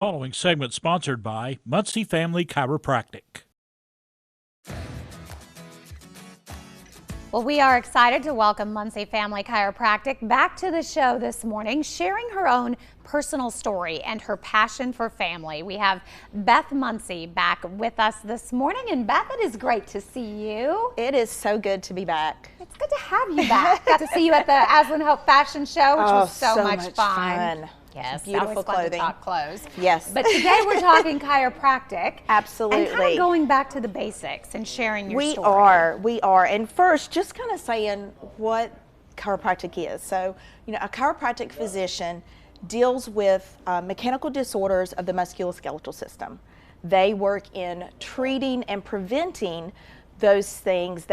Following segment sponsored by Muncy Family Chiropractic. Well, we are excited to welcome Muncy Family Chiropractic back to the show this morning, sharing her own personal story and her passion for family. We have Beth Muncy back with us this morning. And Beth, it is great to see you. It is so good to be back. It's good to have you back. Got to see you at the Aslan Hope Fashion Show, which was so much fun. Yes, beautiful clothing. To talk clothes. Yes. But today we're talking chiropractic. Absolutely. And kind of going back to the basics and sharing your story. We are. And first, just kind of saying what chiropractic is. So, a chiropractic physician deals with mechanical disorders of the musculoskeletal system. They work in treating and preventing those things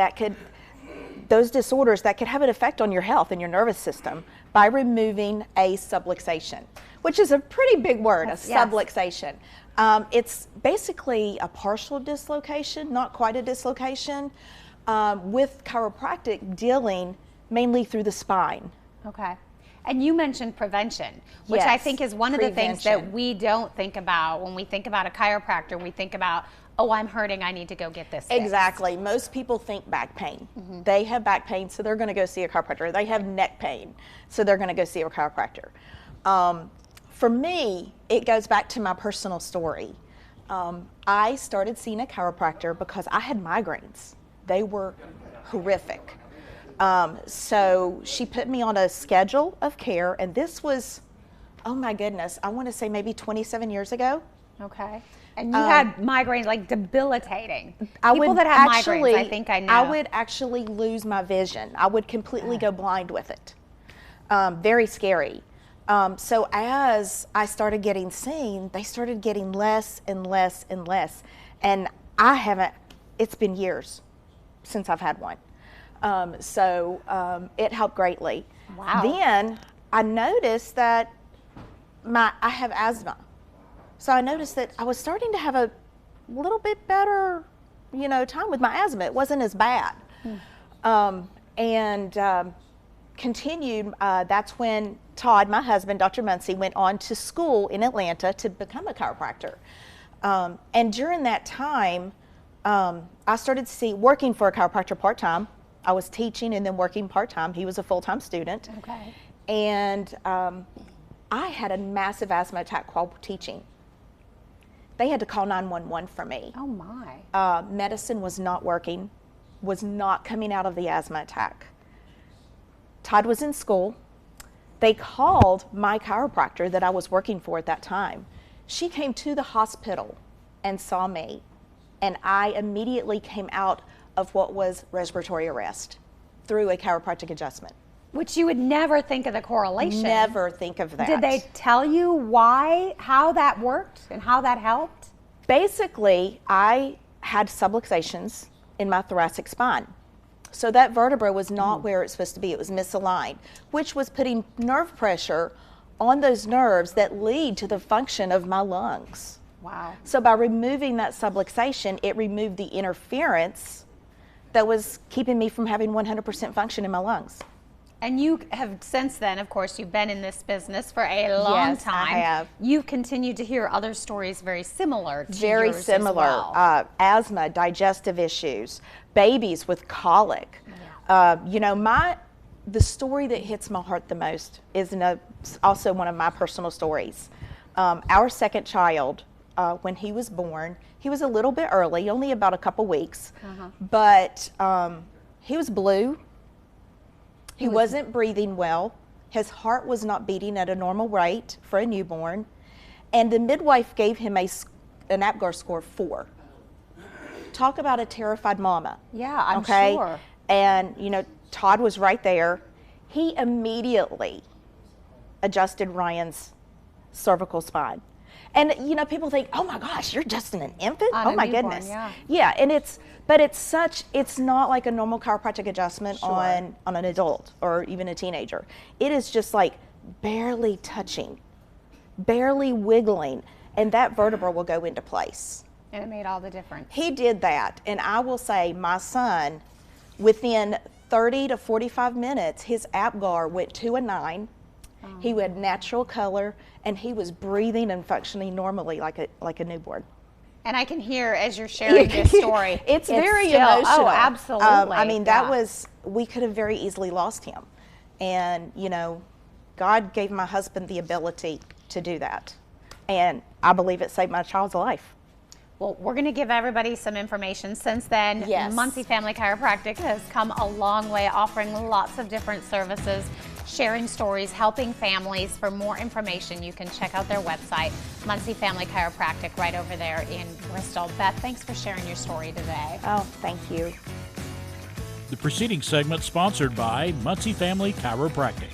those disorders that could have an effect on your health and your nervous system by removing a subluxation, which is a pretty big word, yes. Subluxation. It's basically a partial dislocation, not quite a dislocation, with chiropractic dealing mainly through the spine. Okay. And you mentioned prevention, which I think is one of the things that we don't think about when we think about a chiropractor. We think about, oh, I'm hurting, I need to go get this fixed. Exactly. Most people think back pain. Mm-hmm. They have back pain, so they're going to go see a chiropractor. They have neck pain, so they're going to go see a chiropractor. For me, it goes back to my personal story. I started seeing a chiropractor because I had migraines. They were horrific. So she put me on a schedule of care, and this was, oh my goodness, I want to say maybe 27 years ago. Okay. And you had migraines, like debilitating. People that have migraines, I think I know. I would actually lose my vision. I would completely go blind with it. Very scary. So as I started getting seen, they started getting less and less and less. And it's been years since I've had one. So it helped greatly. Wow. Then I noticed that I have asthma. So I noticed that I was starting to have a little bit better, time with my asthma. It wasn't as bad. Continued, that's when Todd, my husband, Dr. Muncy, went on to school in Atlanta to become a chiropractor. And during that time, I started working for a chiropractor part-time. I was teaching and then working part-time. He was a full-time student. Okay. And I had a massive asthma attack while teaching. They had to call 911 for me. Oh my. Medicine was not working, was not coming out of the asthma attack. Todd was in school. They called my chiropractor that I was working for at that time. She came to the hospital and saw me, and I immediately came out of what was respiratory arrest through a chiropractic adjustment. Which you would never think of the correlation. Never think of that. Did they tell you how that worked and how that helped? Basically, I had subluxations in my thoracic spine. So that vertebra was not where it's supposed to be. It was misaligned, which was putting nerve pressure on those nerves that lead to the function of my lungs. Wow. So by removing that subluxation, it removed the interference that was keeping me from having 100% function in my lungs. And you have since then, of course, you've been in this business for a long time. I have. You've continued to hear other stories very similar to Very yours similar. as well. Asthma, digestive issues, babies with colic. Yeah. The story that hits my heart the most is also one of my personal stories. Our second child, when he was born, he was a little bit early, only about a couple weeks, but he was blue. He wasn't breathing well. His heart was not beating at a normal rate for a newborn. And the midwife gave him an APGAR score of 4. Talk about a terrified mama. Yeah, I'm sure. And, Todd was right there. He immediately adjusted Ryan's cervical spine. And, people think, oh my gosh, you're just an infant? Oh my goodness. Yeah, and it's not like a normal chiropractic adjustment on an adult or even a teenager. It is just like barely touching, barely wiggling, and that vertebra will go into place. And it made all the difference. He did that, and I will say my son, within 30 to 45 minutes, his APGAR went to a 9, He had natural color, and he was breathing and functioning normally like a newborn. And I can hear as you're sharing this story. It's very still, emotional. Oh, absolutely. I mean, we could have very easily lost him. And, you know, God gave my husband the ability to do that. And I believe it saved my child's life. Well, we're going to give everybody some information. Since then, Yes. Muncy Family Chiropractic has come a long way, offering lots of different services, sharing stories, helping families. For more information, you can check out their website, Muncy Family Chiropractic, right over there in Bristol. Beth, thanks for sharing your story today. Oh, thank you. The preceding segment sponsored by Muncy Family Chiropractic.